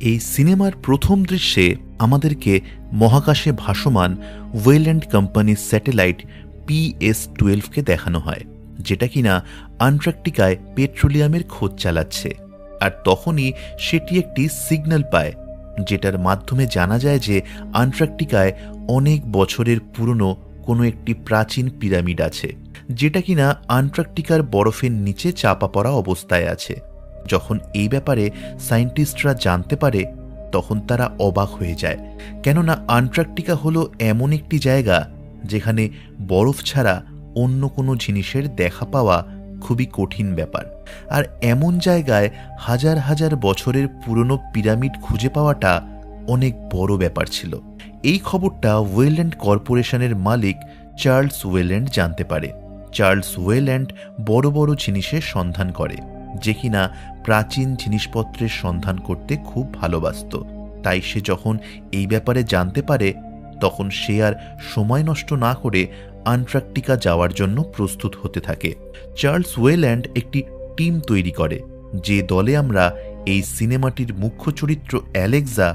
এই সিনেমার প্রথম দৃশ্যে আমাদেরকে মহাকাশে ভাসমান ওয়েল্যান্ড কোম্পানির স্যাটেলাইট PS-12কে দেখানো হয়, যেটা কিনা আন্টার্কটিকায় পেট্রোলিয়ামের খোঁজ চালাচ্ছে। আর তখনই সেটি একটি সিগন্যাল পায়, যেটার মাধ্যমে জানা যায় যে আন্টার্কটিকায় অনেক বছরের পুরনো কোনো একটি প্রাচীন পিরামিড আছে, যেটা কিনা আন্টার্কটিকার বরফের নিচে চাপা পড়া অবস্থায় আছে। যখন এই ব্যাপারে সায়েন্টিস্টরা জানতে পারে, তখন তারা অবাক হয়ে যায়, কেননা আন্টার্কটিকা হলো এমন একটি জায়গা যেখানে বরফ ছাড়া অন্য কোনো জিনিসের দেখা পাওয়া খুবই কঠিন ব্যাপার। আর এমন জায়গায় হাজার হাজার বছরের পুরনো পিরামিড খুঁজে পাওয়াটা অনেক বড় ব্যাপার ছিল। এই খবরটা ওয়েল্যান্ড কর্পোরেশনের মালিক চার্লস ওয়েল্যান্ড জানতে পারে। চার্লস ওয়েল্যান্ড বড় বড় জিনিসের সন্ধান করে, যে কিনা প্রাচীন জিনিসপত্রের সন্ধান করতে খুব ভালোবাসত। তাই সে যখন এই ব্যাপারে জানতে পারে, তখন সে আর সময় নষ্ট না করে আন্টার্কটিকা যাওয়ার জন্য প্রস্তুত হতে থাকে। চার্লস ওয়েল্যান্ড একটি টিম তৈরি করে, যে দলে আমরা এই সিনেমাটির মুখ্য চরিত্র অ্যালেক্সা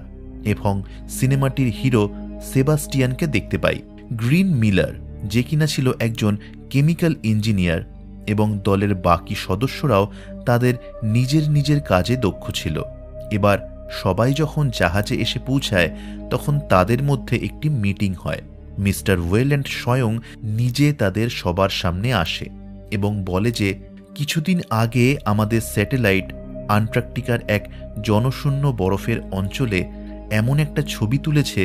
এবং সিনেমাটির হিরো সেবাস্টিয়ানকে দেখতে পাই। গ্রিন মিলার, যে কিনা ছিল একজন কেমিক্যাল ইঞ্জিনিয়ার, এবং দলের বাকি সদস্যরাও তাদের নিজের নিজের কাজে দক্ষ ছিল। এবার সবাই যখন জাহাজে এসে পৌঁছায়, তখন তাদের মধ্যে একটি মিটিং হয়। মিস্টার ওয়েল্যান্ড স্বয়ং নিজে তাদের সবার সামনে আসে এবং বলে যে কিছুদিন আগে আমাদের স্যাটেলাইট আন্টার্কটিকার এক জনশূন্য বরফের অঞ্চলে এমন একটা ছবি তুলেছে,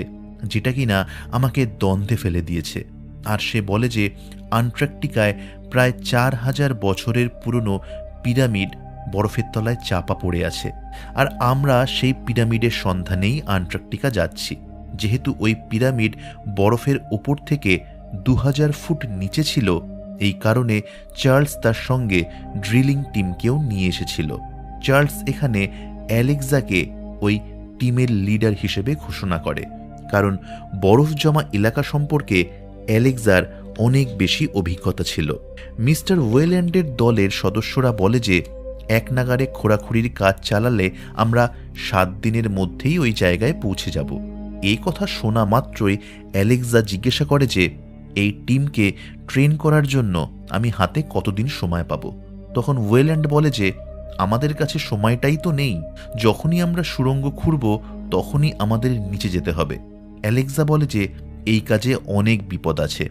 যেটা কিনা আমাকে দ্বন্দ্বে ফেলে দিয়েছে। আর সে বলে যে আন্টার্কটিকায় প্রায় 4000 বছরের পুরনো পিরামিড বরফের তলায় চাপা পড়ে আছে, আর আমরা সেই পিরামিডের সন্ধানেই আন্টার্কটিকা যাচ্ছি। যেহেতু ওই পিরামিড বরফের ওপর থেকে 2000 ফুট নিচে ছিল, এই কারণে চার্লস তার সঙ্গে ড্রিলিং টিমকেও নিয়ে এসেছিল। চার্লস এখানে অ্যালেক্সাকে ওই টিমের লিডার হিসেবে ঘোষণা করে, কারণ বরফ জমা এলাকা সম্পর্কে অ্যালেক্সার অনেক বেশি অভিজ্ঞতা ছিল। মিস্টার ওয়েল্যান্ডের দলের সদস্যরা বলে যে এক নাগারে খোঁড়াখুড়ির কাজ চালালে আমরা 7 দিনের মধ্যেই ওই জায়গায় পৌঁছে যাব। এই কথা শোনা মাত্রই অ্যালেক্সা জিজ্ঞাসা করে যে এই টিমকে ট্রেন করার জন্য আমি হাতে কতদিন সময় পাব। তখন ওয়েল্যান্ড বলে যে আমাদের কাছে সময়টাই তো নেই, যখনই আমরা সুড়ঙ্গ খুঁড়ব তখনই আমাদের নিচে যেতে হবে। অ্যালেক্সা বলে যে এই কাজে অনেক বিপদ আছে,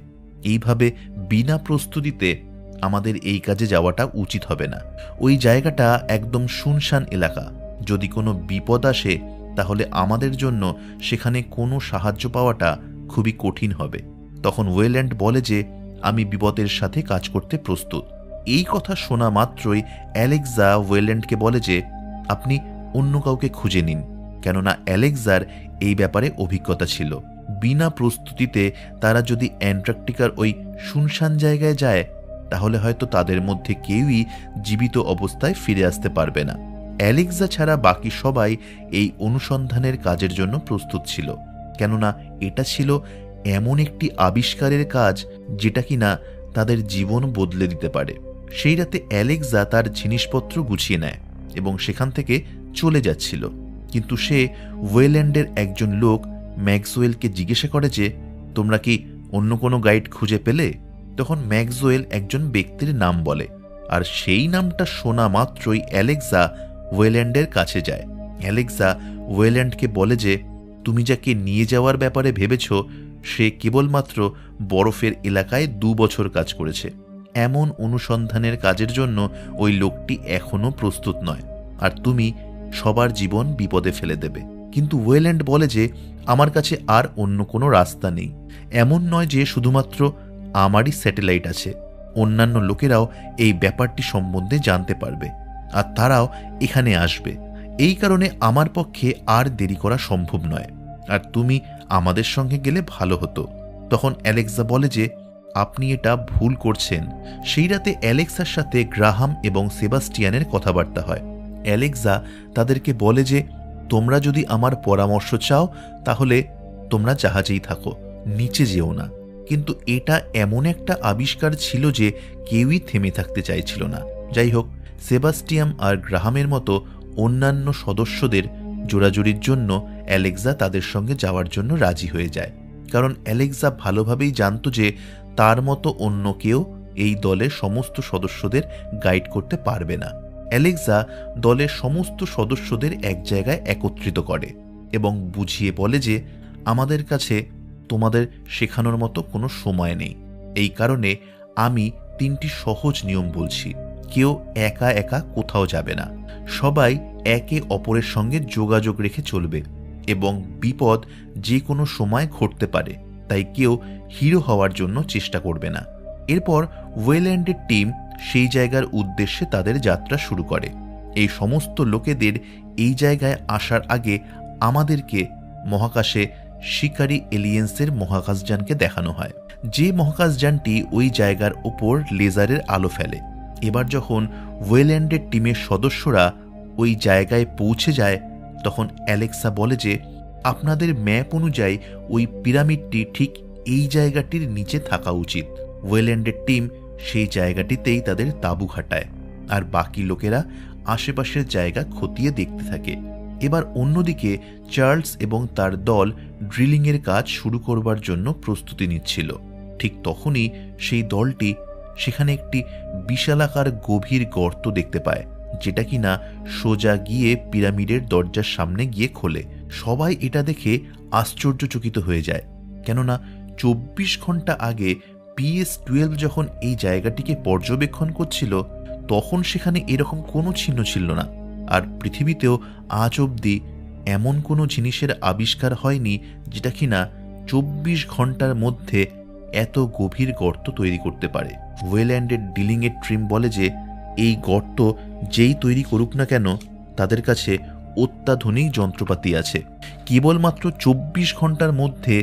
এইভাবে বিনা প্রস্তুতিতে আমাদের এই কাজে যাওয়াটা উচিত হবে না। ওই জায়গাটা একদম শুনশান এলাকা, যদি কোনো বিপদ আসে তাহলে আমাদের জন্য সেখানে কোনো সাহায্য পাওয়াটা খুবই কঠিন হবে। তখন ওয়েল্যান্ড বলে যে আমি বিপদের সাথে কাজ করতে প্রস্তুত। এই কথা শোনা মাত্রই অ্যালেক্সা ওয়েল্যান্ডকে বলে যে আপনি অন্য কাউকে খুঁজে নিন, কেননা অ্যালেক্সার এই ব্যাপারে অভিজ্ঞতা ছিল। বিনা প্রস্তুতিতে তারা যদি অ্যান্টার্কটিকার ওই শুনশান জায়গায় যায়, তাহলে হয়তো তাদের মধ্যে কেউই জীবিত অবস্থায় ফিরে আসতে পারবে না। অ্যালেক্সা ছাড়া বাকি সবাই এই অনুসন্ধানের কাজের জন্য প্রস্তুত ছিল, কেননা এটা ছিল এমন একটি আবিষ্কারের কাজ যেটা কিনা তাদের জীবন বদলে দিতে পারে। সেই রাতে অ্যালেক্সা তার জিনিসপত্র গুছিয়ে নেয় এবং সেখান থেকে চলে যাচ্ছিল, কিন্তু সে ওয়েল্যান্ডের একজন লোক ম্যাক্সওয়েলকে জিজ্ঞাসা করে যে তোমরা কি অন্য কোনো গাইড খুঁজে পেলে? তখন ম্যাক্সওয়েল একজন ব্যক্তির নাম বলে, আর সেই নামটা শোনা মাত্রই অ্যালেক্সা ওয়েল্যান্ডের কাছে যায়। অ্যালেক্সা ওয়েল্যান্ডকে বলে যে তুমি যাকে নিয়ে যাওয়ার ব্যাপারে ভেবেছ, সে কেবলমাত্র বরফের এলাকায় 2 বছর কাজ করেছে। এমন অনুসন্ধানের কাজের জন্য ওই লোকটি এখনও প্রস্তুত নয়, আর তুমি সবার জীবন বিপদে ফেলে দেবে। কিন্তু ওয়েল্যান্ড বলে যে আমার কাছে আর অন্য কোনো রাস্তা নেই। এমন নয় যে শুধুমাত্র আমারই স্যাটেলাইট আছে, অন্যান্য লোকেরাও এই ব্যাপারটি সম্বন্ধে জানতে পারবে, আর তারাও এখানে আসবে। এই কারণে আমার পক্ষে আর দেরি করা সম্ভব নয়, আর তুমি আমাদের সঙ্গে গেলে ভালো হতো। তখন অ্যালেক্সা বলে যে আপনি এটা ভুল করছেন। সেই রাতে অ্যালেক্সার সাথে গ্রাহাম এবং সেবাস্টিয়ানের কথাবার্তা হয়। অ্যালেক্সা তাদেরকে বলে যে তোমরা যদি আমার পরামর্শ চাও তাহলে তোমরা জাহাজেই থাকো, নিচে যেও না। কিন্তু এটা এমন একটা আবিষ্কার ছিল যে কেউই থেমে থাকতে চাইছিল না। যাই হোক, সেবাস্টিয়ান আর গ্রাহামের মতো অন্যান্য সদস্যদের জোরাজুরির জন্য অ্যালেক্সা তাদের সঙ্গে যাওয়ার জন্য রাজি হয়ে যায়, কারণ অ্যালেক্সা ভালোভাবেই জানত যে তার মতো অন্য কেউ এই দলের সমস্ত সদস্যদের গাইড করতে পারবে না। অ্যালেক্সা দলের সমস্ত সদস্যদের এক জায়গায় একত্রিত করে এবং বুঝিয়ে বলে যে আমাদের কাছে তোমাদের শেখানোর মতো কোনো সময় নেই। এই কারণে আমি 3টি সহজ নিয়ম বলছি। কেউ একা একা কোথাও যাবে না, সবাই একে অপরের সঙ্গে যোগাযোগ রেখে চলবে এবং বিপদ যে কোনো সময় ঘটতে পারে, তাই কেউ হিরো হওয়ার জন্য চেষ্টা করবে না। এরপর ওয়েল্যান্ডের টিম সেই জায়গার উদ্দেশ্যে তাদের যাত্রা শুরু করে। এই সমস্ত লোকেদের এই জায়গায় আসার আগে আমাদেরকে মহাকাশে শিকারী এলিয়েন্সের মহাকাশযানকে দেখানো হয়, যে মহাকাশযানটি ওই জায়গার ওপর লেজারের আলো ফেলে। এবার যখন ওয়েল্যান্ডের টিমের সদস্যরা ওই জায়গায় পৌঁছে যায়, তখন অ্যালেক্সা বলে যে আপনাদের ম্যাপ অনুযায়ী ওই পিরামিডটি ঠিক এই জায়গাটির নিচে থাকা উচিত। ওয়েল্যান্ডের টিম সেই জায়গাটিতেই তাদের তাঁবু খাটায়, আর বাকি লোকেরা আশেপাশের জায়গা খতিয়ে দেখতে থাকে। এবার অন্যদিকে চার্লস এবং তার দল ড্রিলিংয়ের কাজ শুরু করবার জন্য প্রস্তুতি নিচ্ছিল। ঠিক তখনই সেই দলটি সেখানে একটি বিশালাকার গভীর গর্ত দেখতে পায়, যেটা কিনা সোজা গিয়ে পিরামিডের দরজার সামনে গিয়ে খোলে। সবাই এটা দেখে আশ্চর্যচকিত হয়ে যায়, কেননা 24 ঘন্টা আগে PS-12 যখন এই জায়গাটিকে পর্যবেক্ষণ করছিল, তখন সেখানে এরকম কোনো চিহ্ন ছিল না। আর পৃথিবীতেও আজ অবধি এমন কোনো জিনিসের আবিষ্কার হয়নি যেটা কিনা 24 ঘন্টার মধ্যে এত গভীর গর্ত তৈরি করতে পারে। ওয়েল্যান্ডের ডিলিংয়ের ট্রিম বলে যে এই গর্ত যেই তৈরি করুক না কেন, তাদের কাছে অত্যাধুনিক যন্ত্রপাতি আছে। কেবলমাত্র 24 ঘন্টার মধ্যে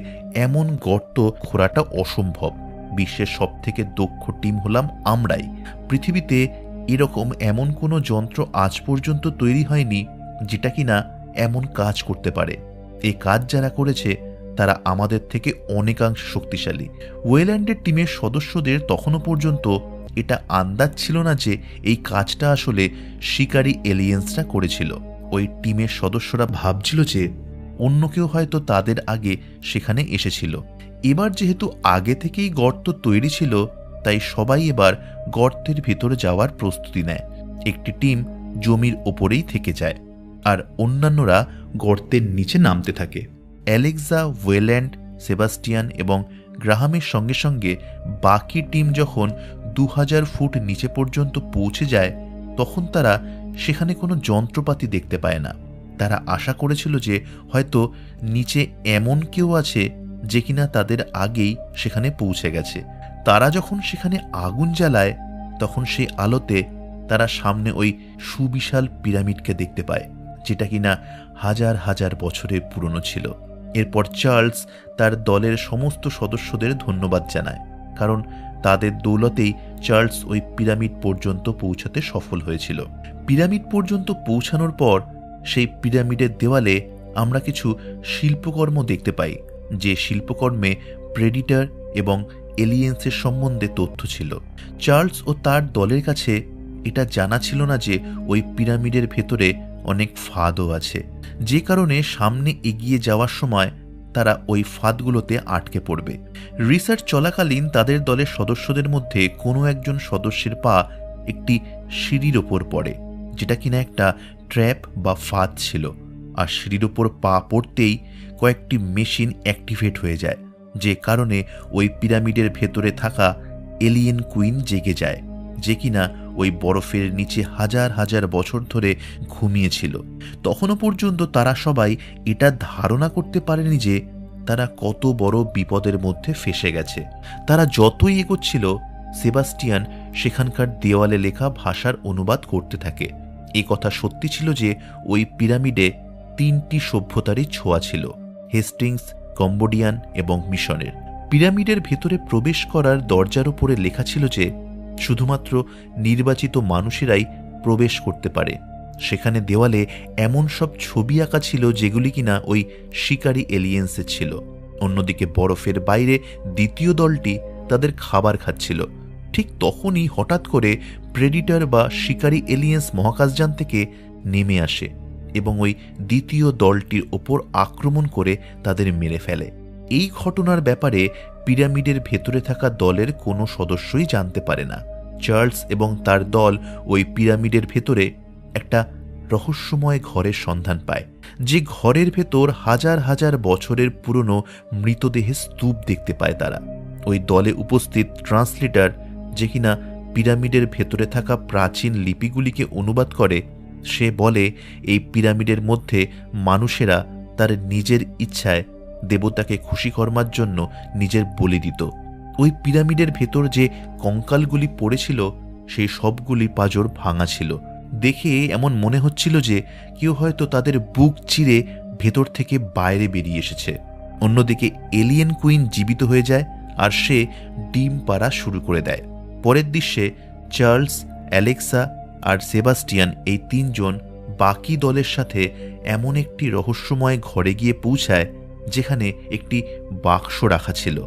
এমন গর্ত খোঁড়াটা অসম্ভব। বিশ্বের সবথেকে দক্ষ টিম হলাম আমরাই। পৃথিবীতে এরকম এমন কোনো যন্ত্র আজ পর্যন্ত তৈরি হয়নি যেটা কিনা এমন কাজ করতে পারে। এই কাজ যারা করেছে তারা আমাদের থেকে অনেকাংশ শক্তিশালী। ওয়েল্যান্ডের টিমের সদস্যদের তখনও পর্যন্ত এটা আন্দাজ ছিল না যে এই কাজটা আসলে শিকারী এলিয়েন্সরা করেছিল। ওই টিমের সদস্যরা ভাবছিল যে অন্য কেউ হয়তো তাদের আগে সেখানে এসেছিল। এবার যেহেতু আগে থেকেই গর্ত তৈরি ছিল, তাই সবাই এবার গর্তের ভিতরে যাওয়ার প্রস্তুতি নেয়। একটি টিম জমির ওপরেই থেকে যায়, আর অন্যান্যরা গর্তের নিচে নামতে থাকে। অ্যালেক্সা, ওয়েল্যান্ড, সেবাস্টিয়ান এবং গ্রাহামের সঙ্গে সঙ্গে বাকি টিম যখন 2000 ফুট নিচে পর্যন্ত পৌঁছে যায়, তখন তারা সেখানে কোনো যন্ত্রপাতি দেখতে পায় না। তারা আশা করেছিল যে হয়তো নিচে এমন কেউ আছে যে কিনা তাদের আগেই সেখানে পৌঁছে গেছে। তারা যখন সেখানে আগুন জ্বালায়, তখন সেই আলোতে তারা সামনে ওই সুবিশাল পিরামিডকে দেখতে পায়, যেটা কিনা হাজার হাজার বছরের পুরনো ছিল। এরপর চার্লস তার দলের সমস্ত সদস্যদের ধন্যবাদ জানায়, কারণ তাদের দৌলতেই চার্লস ওই পিরামিড পর্যন্ত পৌঁছাতে সফল হয়েছিল। পিরামিড পর্যন্ত পৌঁছানোর পর সেই পিরামিডের দেওয়ালে আমরা কিছু শিল্পকর্ম দেখতে পাই, যে শিল্পকর্মে প্রেডিটর এবং এলিয়েন্সের সম্বন্ধে তথ্য ছিল। চার্লস ও তার দলের কাছে এটা জানা ছিল না যে ওই পিরামিডের ভেতরে অনেক ফাঁদও আছে, যে কারণে সামনে এগিয়ে যাওয়ার সময় তারা ওই ফাঁদগুলোতে আটকে পড়বে। রিসার্চ চলাকালীন তাদের দলের সদস্যদের মধ্যে কোনো একজন সদস্যের পা একটি সিঁড়ির ওপর পড়ে, যেটা কিনা একটা ট্র্যাপ বা ফাঁদ ছিল। আর সিঁড়ির ওপর পা পড়তেই কয়েকটি মেশিন অ্যাক্টিভেট হয়ে যায়, যে কারণে ওই পিরামিডের ভেতরে থাকা এলিয়েন কুইন জেগে যায়, যে কিনা ওই বরফের নিচে হাজার হাজার বছর ধরে ঘুমিয়েছিল। তখনও পর্যন্ত তারা সবাই এটা ধারণা করতে পারেনি যে তারা কত বড় বিপদের মধ্যে ফেসে গেছে। তারা যতই এগোচ্ছিল, সেবাস্টিয়ান সেখানকার দেওয়ালে লেখা ভাষার অনুবাদ করতে থাকে। এ কথা সত্যি ছিল যে ওই পিরামিডে 3টি সভ্যতারই ছোঁয়া ছিল: হেস্টিংস, কম্বোডিয়ান এবং মিশনের। পিরামিডের ভেতরে প্রবেশ করার দরজার উপরে লেখা ছিল যে শুধুমাত্র নির্বাচিত মানুষেরাই প্রবেশ করতে পারে। সেখানে দেওয়ালে এমন সব ছবি আঁকা ছিল যেগুলি কিনা ওই শিকারী এলিয়েন্সের ছিল। অন্যদিকে বরফের বাইরে দ্বিতীয় দলটি তাদের খাবার খাচ্ছিল। ঠিক তখনই হঠাৎ করে প্রেডিটর বা শিকারী এলিয়েন্স মহাকাশযান থেকে নেমে আসে এবং ওই দ্বিতীয় দলটির ওপর আক্রমণ করে তাদের মেরে ফেলে। এই ঘটনার ব্যাপারে পিরামিডের ভেতরে থাকা দলের কোনো সদস্যই জানতে পারে না। চার্লস এবং তার দল ওই পিরামিডের ভেতরে একটা রহস্যময় ঘরের সন্ধান পায়, যে ঘরের ভেতর হাজার হাজার বছরের পুরনো মৃতদেহের স্তূপ দেখতে পায় তারা। ওই দলে উপস্থিত ট্রান্সলেটর, যে কিনা পিরামিডের ভেতরে থাকা প্রাচীন লিপিগুলিকে অনুবাদ করে, সে বলে এই পিরামিডের মধ্যে মানুষেরা তার নিজের ইচ্ছায় দেবতাকে খুশি করবার জন্য নিজের বলি দিত। ওই পিরামিডের ভেতর যে কঙ্কালগুলি পড়েছিল সেই সবগুলি পাঁজর ভাঙা ছিল। দেখে এমন মনে হচ্ছিল যে কেউ হয়তো তাদের বুক চিরে ভেতর থেকে বাইরে বেরিয়ে এসেছে। অন্যদিকে এলিয়েন কুইন জীবিত হয়ে যায় আর সে ডিম পাড়া শুরু করে দেয়। পরের দৃশ্যে চার্লস, অ্যালেক্সা আর সেবাস্টিয়ান এই তিনজন বাকি দলের সাথে এমন একটি রহস্যময় ঘরে গিয়ে পৌঁছায় যেখানে একটি বাক্স রাখা ছিল,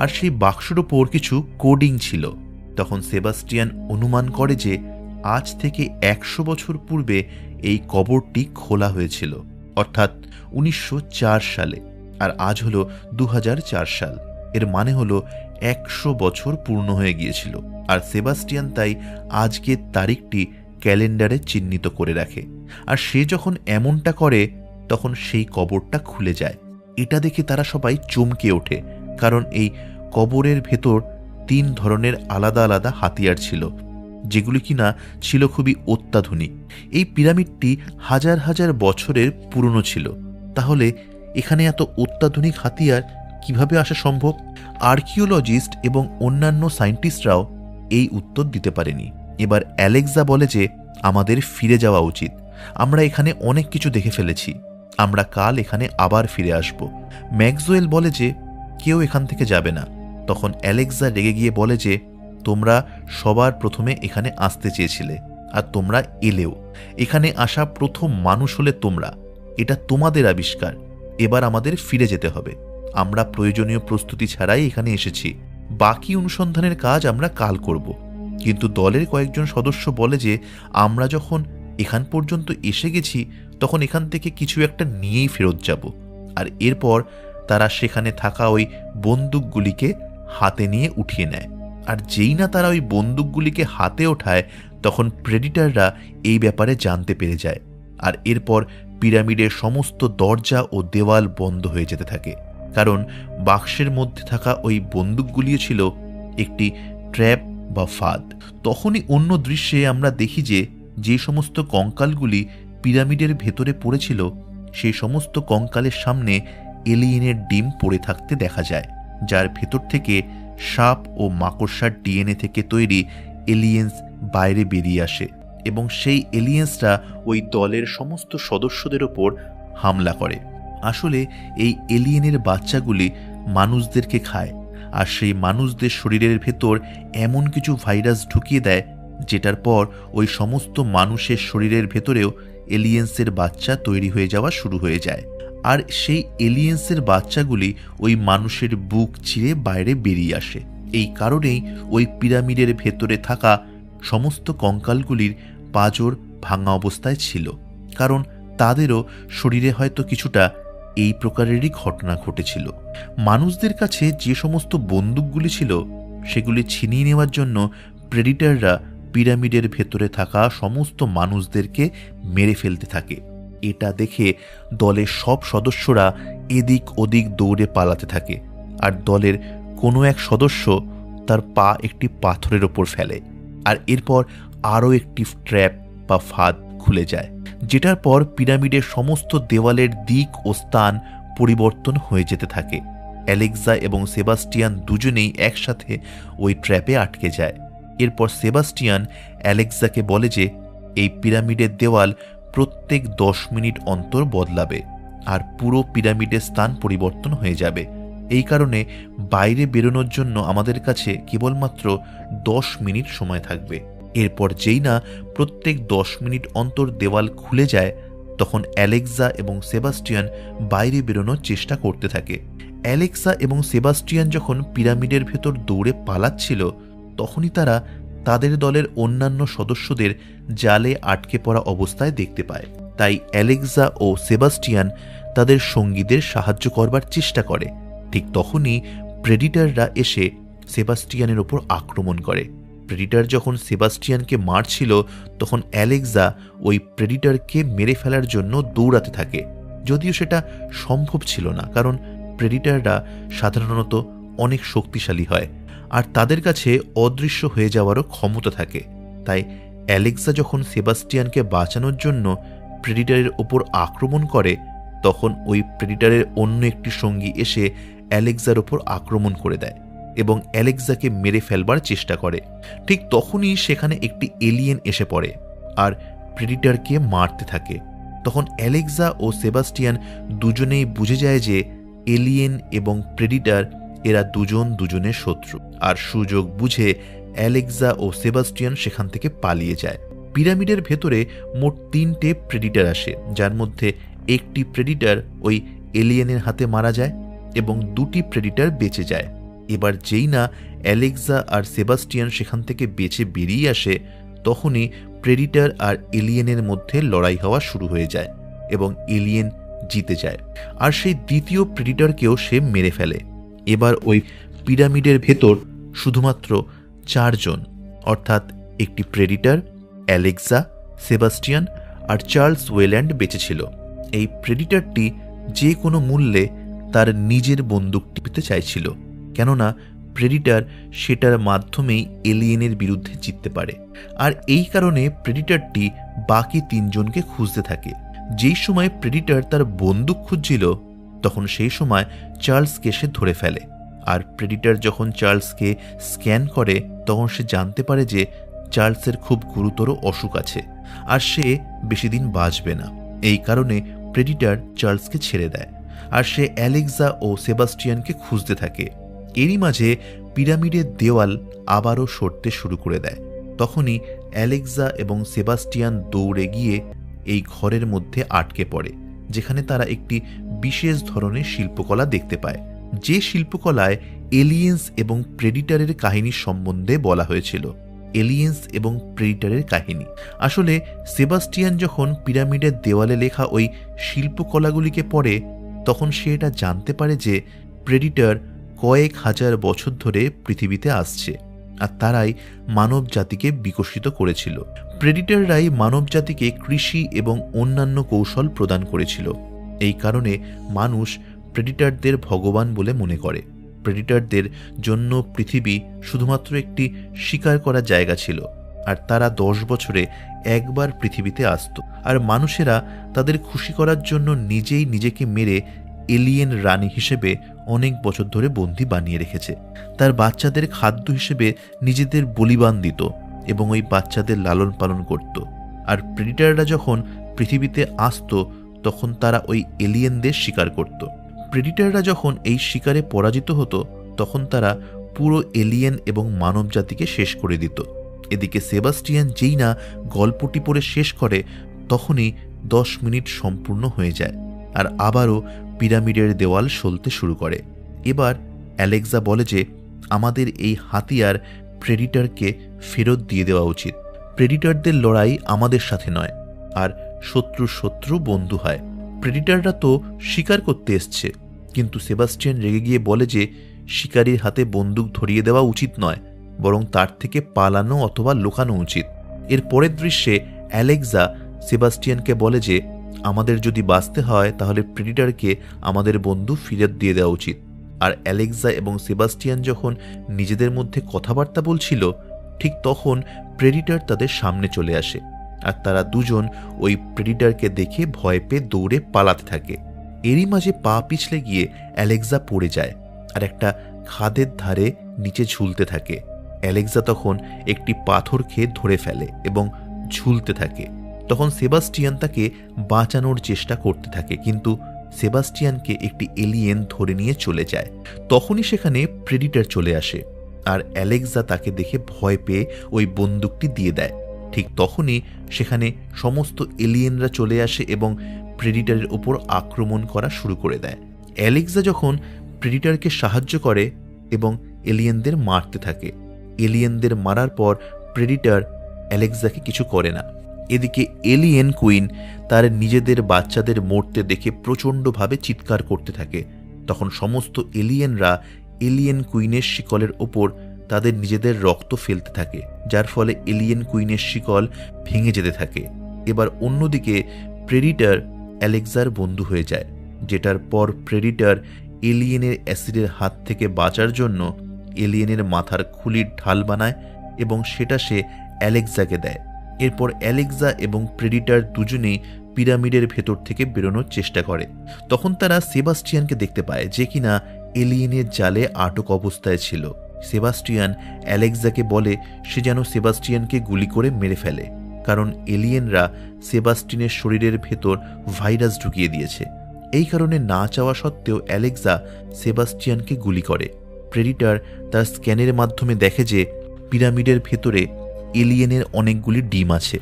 আর সেই বাক্সের ওপর কিছু কোডিং ছিল। তখন সেবাস্টিয়ান অনুমান করে যে আজ থেকে 100 বছর পূর্বে এই কবরটি খোলা হয়েছিল, অর্থাৎ 1904 সালে, আর আজ হল 2004 সাল। এর মানে হলো 100 বছর পূর্ণ হয়ে গিয়েছিল। আর সেবাস্টিয়ান তাই আজকের তারিখটি ক্যালেন্ডারে চিহ্নিত করে রাখে। আর সে যখন এমনটা করে তখন সেই কবরটা খুলে যায়। এটা দেখে তারা সবাই চমকে ওঠে, কারণ এই কবরের ভেতর 3 ধরনের আলাদা আলাদা হাতিয়ার ছিল, যেগুলি কিনা ছিল খুবই অত্যাধুনিক। এই পিরামিডটি হাজার হাজার বছরের পুরনো ছিল। তাহলে এখানে এত অত্যাধুনিক হাতিয়ার কিভাবে আসা সম্ভব? আর্কিওলজিস্ট এবং অন্যান্য সায়েন্টিস্টরাও এই উত্তর দিতে পারেনি। এবার অ্যালেক্সা বলে যে আমাদের ফিরে যাওয়া উচিত, আমরা এখানে অনেক কিছু দেখে ফেলেছি, আমরা কাল এখানে আবার ফিরে আসব। ম্যাক্সওয়েল বলে যে কেউ এখান থেকে যাবে না। তখন অ্যালেক্সা রেগে গিয়ে বলে যে তোমরা সবার প্রথমে এখানে আসতে চেয়েছিলে, আর তোমরা এলেও। এখানে আসা প্রথম মানুষ হলে তোমরা, এটা তোমাদের আবিষ্কার। এবার আমাদের ফিরে যেতে হবে। আমরা প্রয়োজনীয় প্রস্তুতি ছাড়াই এখানে এসেছি, বাকি অনুসন্ধানের কাজ আমরা কাল করব। কিন্তু দলের কয়েকজন সদস্য বলে যে আমরা যখন এখান পর্যন্ত এসে গেছি তখন এখান থেকে কিছু একটা নিয়েই ফেরত যাব। আর এরপর তারা সেখানে থাকা ওই বন্দুকগুলিকে হাতে নিয়ে উঠিয়ে নেয়। আর যেই না তারা ওই বন্দুকগুলিকে হাতে ওঠায় তখন প্রেডিটাররা এই ব্যাপারে জানতে পেরে যায়। আর এরপর পিরামিডের সমস্ত দরজা ও দেওয়াল বন্ধ হয়ে যেতে থাকে, কারণ বাক্সের মধ্যে থাকা ওই বন্দুকগুলিও ছিল একটি ট্র্যাপ বা ফাঁদ। তখনই অন্য দৃশ্যে আমরা দেখি যে যে সমস্ত কঙ্কালগুলি পিরামিডের ভেতরে পড়েছিল সেই সমস্ত কঙ্কালের সামনে এলিয়েনের ডিম পড়ে থাকতে দেখা যায়, যার ভেতর থেকে সাপ ও মাকড়সার ডিএনএ থেকে তৈরি এলিয়েন্স বাইরে বেরিয়ে আসে এবং সেই এলিয়েন্সরা ওই দলের সমস্ত সদস্যদের ওপর হামলা করে। আসলে এই এলিয়েনের বাচ্চাগুলি মানুষদেরকে খায়, আর সেই মানুষদের শরীরের ভেতর এমন কিছু ভাইরাস ঢুকিয়ে দেয় যেটার পর ওই সমস্ত মানুষের শরীরের ভেতরেও এলিয়েন্সের বাচ্চা তৈরি হয়ে যাওয়া শুরু হয়ে যায়। আর সেই এলিয়েন্সের বাচ্চাগুলি ওই মানুষের বুক চিরে বাইরে বেরিয়ে আসে। এই কারণেই ওই পিরামিডের ভেতরে থাকা সমস্ত কঙ্কালগুলির পাঁজর ভাঙা অবস্থায় ছিল, কারণ তাদেরও শরীরে হয়তো কিছুটা এই প্রকারেরই ঘটনা ঘটেছিল। মানুষদের কাছে যে সমস্ত বন্দুকগুলি ছিল সেগুলি ছিনিয়ে নেওয়ার জন্য প্রেডিটাররা পিরামিডের ভেতরে থাকা সমস্ত মানুষদেরকে মেরে ফেলতে থাকে। এটা দেখে দলের সব সদস্যরা এদিক ওদিক দৌড়ে পালাতে থাকে, আর দলের কোনো এক সদস্য তার পা একটি পাথরের ওপর ফেলে, আর এরপর আরও একটি ট্র্যাপ বা ফাঁদ খুলে যায়, যেটার পর পিরামিডের সমস্ত দেওয়ালের দিক ও স্থান পরিবর্তন হয়ে যেতে থাকে। অ্যালেক্সা এবং সেবাস্টিয়ান দুজনেই একসাথে ওই ট্র্যাপে আটকে যায়। এরপর সেবাস্টিয়ান অ্যালেক্সাকে বলে যে এই পিরামিডের দেওয়াল প্রত্যেক 10 মিনিট অন্তর বদলাবে, আর পুরো পিরামিডের স্থান পরিবর্তন হয়ে যাবে। এই কারণে বাইরে বেরোনোর জন্য আমাদের কাছে কেবলমাত্র 10 মিনিট সময় থাকবে। এরপর যেই না প্রত্যেক 10 মিনিট অন্তর দেওয়াল খুলে যায় তখন অ্যালেক্সা এবং সেবাস্টিয়ান বাইরে বেরোনোর চেষ্টা করতে থাকে। অ্যালেক্সা এবং সেবাস্টিয়ান যখন পিরামিডের ভেতর দৌড়ে পালাচ্ছিল তখনই তারা তাদের দলের অন্যান্য সদস্যদের জালে আটকে পড়া অবস্থায় দেখতে পায়। তাই অ্যালেক্সা ও সেবাস্টিয়ান তাদের সঙ্গীদের সাহায্য করবার চেষ্টা করে। ঠিক তখনই প্রেডিটাররা এসে সেবাস্টিয়ানের ওপর আক্রমণ করে। প্রেডিটার যখন সেবাস্টিয়ানকে মারছিল তখন অ্যালেক্সা ওই প্রেডিটারকে মেরে ফেলার জন্য দৌড়াতে থাকে, যদিও সেটা সম্ভব ছিল না, কারণ প্রেডিটাররা সাধারণত অনেক শক্তিশালী হয় আর তাদের কাছে অদৃশ্য হয়ে যাওয়ারও ক্ষমতা থাকে। তাই অ্যালেক্সা যখন সেবাস্টিয়ানকে বাঁচানোর জন্য প্রেডিটারের ওপর আক্রমণ করে তখন ওই প্রেডিটারের অন্য একটি সঙ্গী এসে অ্যালেক্সার ওপর আক্রমণ করে দেয় এবং অ্যালেক্সাকে মেরে ফেলবার চেষ্টা করে। ঠিক তখনই সেখানে একটি এলিয়েন এসে পড়ে আর প্রেডিটারকে মারতে থাকে। তখন অ্যালেক্সা ও সেবাস্টিয়ান দুজনেই বুঝে যায় যে এলিয়েন এবং প্রেডিটার এরা দুজন দুজনের শত্রু, আর সুযোগ বুঝে অ্যালেক্সা ও সেবাস্টিয়ান সেখান থেকে পালিয়ে যায়। পিরামিডের ভেতরে মোট 3টে প্রেডিটার আসে, যার মধ্যে একটি প্রেডিটার ওই এলিয়েনের হাতে মারা যায় এবং 2টি প্রেডিটার বেঁচে যায়। এবার যেই না অ্যালেক্সা আর সেবাস্টিয়ান সেখান থেকে বেঁচে বেরিয়ে আসে তখনই প্রেডিটার আর এলিয়েনের মধ্যে লড়াই হওয়া শুরু হয়ে যায় এবং এলিয়েন জিতে যায় আর সেই দ্বিতীয় প্রেডিটারকেও সে মেরে ফেলে। এবার ওই পিরামিডের ভেতর শুধুমাত্র 4 জন, অর্থাৎ একটি প্রেডিটার, অ্যালেক্সা, সেবাস্টিয়ান আর চার্লস ওয়েল্যান্ড বেঁচে ছিল। এই প্রেডিটারটি যে কোনো মূল্যে তার নিজের বন্দুকটি পেতে চাইছিল, কেননা প্রেডিটার সেটার মাধ্যমেই এলিয়েনের বিরুদ্ধে জিততে পারে। আর এই কারণে প্রেডিটারটি বাকি 3 জনকে খুঁজতে থাকে। যেই সময় প্রেডিটার তার বন্দুক খুঁজছিল তখন সেই সময় চার্লসকে সে ধরে ফেলে। আর প্রেডিটার যখন চার্লসকে স্ক্যান করে তখন সে জানতে পারে যে চার্লসের খুব গুরুতর অসুখ আছে আর সে বেশি দিন বাঁচবে না। এই কারণে প্রেডিটার চার্লসকে ছেড়ে দেয় আর সে অ্যালেক্সা ও সেবাস্টিয়ানকে খুঁজতে থাকে। এরই মাঝে পিরামিডের দেওয়াল আবারও সরতে শুরু করে দেয়। তখনই অ্যালেক্সা এবং সেবাস্টিয়ান দৌড়ে গিয়ে এই ঘরের মধ্যে আটকে পড়ে, যেখানে তারা একটি বিশেষ ধরনের শিল্পকলা দেখতে পায়, যে শিল্পকলায় এলিয়েন্স এবং প্রেডিটারের কাহিনী সম্বন্ধে বলা হয়েছিল। এলিয়েন্স এবং প্রেডিটারের কাহিনী আসলে সেবাস্টিয়ান যখন পিরামিডের দেওয়ালে লেখা ওই শিল্পকলাগুলিকে পড়ে তখন সে এটা জানতে পারে যে প্রেডিটার কয়েক হাজার বছর ধরে পৃথিবীতে আসছে আর তারাই মানব জাতিকে বিকশিত করেছিল। প্রেডিটাররাই মানব জাতিকে কৃষি এবং অন্যান্য কৌশল প্রদান করেছিল। এই কারণে মানুষ প্রেডিটারদের ভগবান বলে মনে করে। প্রেডিটারদের জন্য পৃথিবী শুধুমাত্র একটি শিকার করা জায়গা ছিল আর তারা 10 বছরে একবার পৃথিবীতে আসত আর মানুষেরা তাদের খুশি করার জন্য নিজেই নিজেকে মেরে এলিয়েন রানী হিসেবে অনেক বছর ধরে বন্দী বানিয়ে রেখেছে। তার বাচ্চাদের খাদ্য হিসেবে নিজেদের বলিদান দিত এবং ওই বাচ্চাদের লালন পালন করত। আর প্রেডিটাররা যখন পৃথিবীতে আসত তখন তারা ওই এলিয়েনদের শিকার করত। প্রেডিটাররা যখন এই শিকারে পরাজিত হতো তখন তারা পুরো এলিয়েন এবং মানব জাতিকে শেষ করে দিত। এদিকে সেবাস্টিয়ান যেই না গল্পটি পড়ে শেষ করে তখনই 10 মিনিট সম্পূর্ণ হয়ে যায় আর আবারও পিরামিডের দেওয়াল সলতে শুরু করে। এবার অ্যালেক্সা বলে যে আমাদের এই হাতিয়ার প্রেডিটারকে ফেরত দিয়ে দেওয়া উচিত। প্রেডিটারদের লড়াই আমাদের সাথে নয়, আর শত্রু বন্ধু হয়। প্রেডিটাররা তো শিকার করতে এসছে। কিন্তু সেবাস্টিয়ান রেগে গিয়ে বলে যে শিকারীর হাতে বন্দুক ধরিয়ে দেওয়া উচিত নয়, বরং তার থেকে পালানো অথবা লুকানো উচিত। এর পরের দৃশ্যে অ্যালেক্সা সেবাস্টিয়ানকে বলে যে আমাদের যদি বাঁচতে হয় তাহলে প্রেডিটারকে আমাদের বন্ধু ফেরত দিয়ে দেওয়া উচিত। আর অ্যালেক্সা এবং সেবাস্টিয়ান যখন নিজেদের মধ্যে কথাবার্তা বলছিল ঠিক তখন প্রেডিটার তাদের সামনে চলে আসে আর তারা দুজন ওই প্রেডিটারকে দেখে ভয় পেয়ে দৌড়ে পালাতে থাকে। এরই মাঝে পা পিছলে গিয়ে অ্যালেক্সা পড়ে যায় আর একটা খাদের ধারে নিচে ঝুলতে থাকে। অ্যালেক্সা তখন একটি পাথর খেয়ে ধরে ফেলে এবং ঝুলতে থাকে। তখন সেবাস্টিয়ান তাকে বাঁচানোর চেষ্টা করতে থাকে, কিন্তু সেবাস্টিয়ানকে একটি এলিয়েন ধরে নিয়ে চলে যায়। তখনই সেখানে প্রেডিটার চলে আসে আর অ্যালেক্সা তাকে দেখে ভয় পেয়ে ওই বন্দুকটি দিয়ে দেয়। ঠিক তখনই সেখানে সমস্ত এলিয়েনরা চলে আসে এবং প্রেডিটারের উপর আক্রমণ করা শুরু করে দেয়। অ্যালেক্সা যখন প্রেডিটারকে সাহায্য করে এবং এলিয়েনদের মারতে থাকে। এলিয়েনদের মারার পর প্রেডিটার অ্যালেক্সাকে কিছু করে না। এদিকে এলিয়েন কুইন তার নিজেদের বাচ্চাদের মরতে দেখে প্রচণ্ডভাবে চিৎকার করতে থাকে। তখন সমস্ত এলিয়েনরা এলিয়েন কুইনের শিকলের ওপর তাদের নিজেদের রক্ত ফেলতে থাকে, যার ফলে এলিয়েন কুইনের শিকল ভেঙে যেতে থাকে। এবার অন্যদিকে প্রেডিটর অ্যালেক্সার বন্ধু হয়ে যায়, যেটার পর প্রেডিটর এলিয়েনের অ্যাসিডের হাত থেকে বাঁচার জন্য এলিয়েনের মাথার খুলির ঢাল বানায় এবং সেটা সে অ্যালেক্সাকে দেয়। এরপর অ্যালেক্সা এবং প্রেডিটর দুজনেই পিরামিডের ভেতর থেকে বেরোনোর চেষ্টা করে। তখন তারা সেবাস্টিয়ানকে দেখতে পায়, যে কিনা এলিয়েনের জালে আটক অবস্থায় ছিল। সেবাস্টিয়ান অ্যালেক্সাকে বলে সে যেন সেবাস্টিয়ানকে গুলি করে মেরে ফেলে, কারণ এলিয়েনরা সেবাস্টিনের শরীরের ভেতর ভাইরাস ঢুকিয়ে দিয়েছে। এই কারণে না চাওয়া সত্ত্বেও অ্যালেক্সা সেবাস্টিয়ানকে গুলি করে। প্রেডিটর তার স্ক্যানের মাধ্যমে দেখে যে পিরামিডের ভেতরে এলিয়েনের অনেকগুলি ডিম আছে,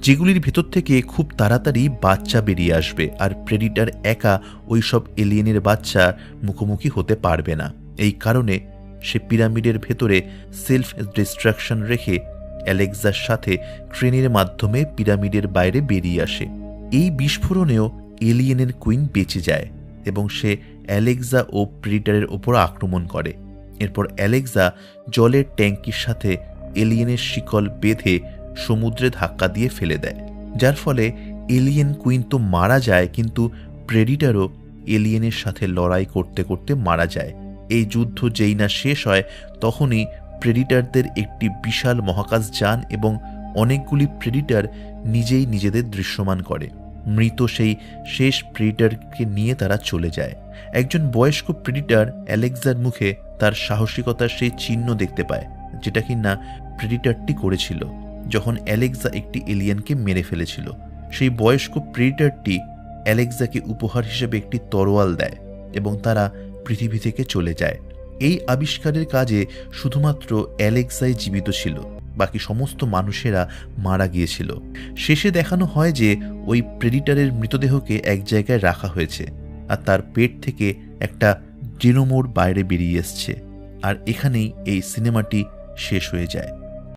যেগুলির ভেতর থেকে খুব তাড়াতাড়ি বাচ্চা বেরিয়ে আসবে, আর প্রেডিটর একা ওই সব এলিয়েনের বাচ্চার মুখোমুখি হতে পারবে না। এই কারণে সে পিরামিডের ভেতরে সেলফ ডিস্ট্রাকশন রেখে অ্যালেক্সার সাথে ট্রেনের মাধ্যমে পিরামিডের বাইরে বেরিয়ে আসে। এই বিস্ফোরণেও এলিয়েনের কুইন বেঁচে যায় এবং সে অ্যালেক্সা ও প্রেডিটরের ওপর আক্রমণ করে। এরপর অ্যালেক্সা জলের ট্যাঙ্কির সাথে এলিয়েনের শিকল বেঁধে সমুদ্রে ধাক্কা দিয়ে ফেলে দেয়, যার ফলে এলিয়েন কুইন তো মারা যায়, কিন্তু প্রেডিটরও এলিয়েনের সাথে লড়াই করতে করতে মারা যায়। এই যুদ্ধ যেই না শেষ হয়, তখনই প্রেডিটরদের একটি বিশাল মহাকাশ যান এবং অনেকগুলি প্রেডিটর নিজেই নিজেদের দৃশ্যমান করে। মৃত সেই শেষ প্রেডিটরকে নিয়ে তারা চলে যায়। একজন বয়স্ক প্রেডিটর অ্যালেক্সার মুখে তার সাহসিকতার সেই চিহ্ন দেখতে পায়, যেটা কিনা প্রেডিটরটি করেছিল যখন অ্যালেক্সা একটি এলিয়েনকে মেরে ফেলেছিল। সেই বয়স্ক প্রেডিটরটি অ্যালেক্সাকে উপহার হিসেবে একটি তরোয়াল দেয় এবং তারা পৃথিবী থেকে চলে যায়। এই আবিষ্কারের কাজে শুধুমাত্র অ্যালেক্সাই জীবিত ছিল, বাকি সমস্ত মানুষেরা মারা গিয়েছিল। শেষে দেখানো হয় যে ওই প্রেডিটরের মৃতদেহকে এক জায়গায় রাখা হয়েছে, আর তার পেট থেকে একটা ডিনোমোর বাইরে বেরিয়ে এসছে। আর এখানেই এই সিনেমাটি শেষ হয়ে যায়।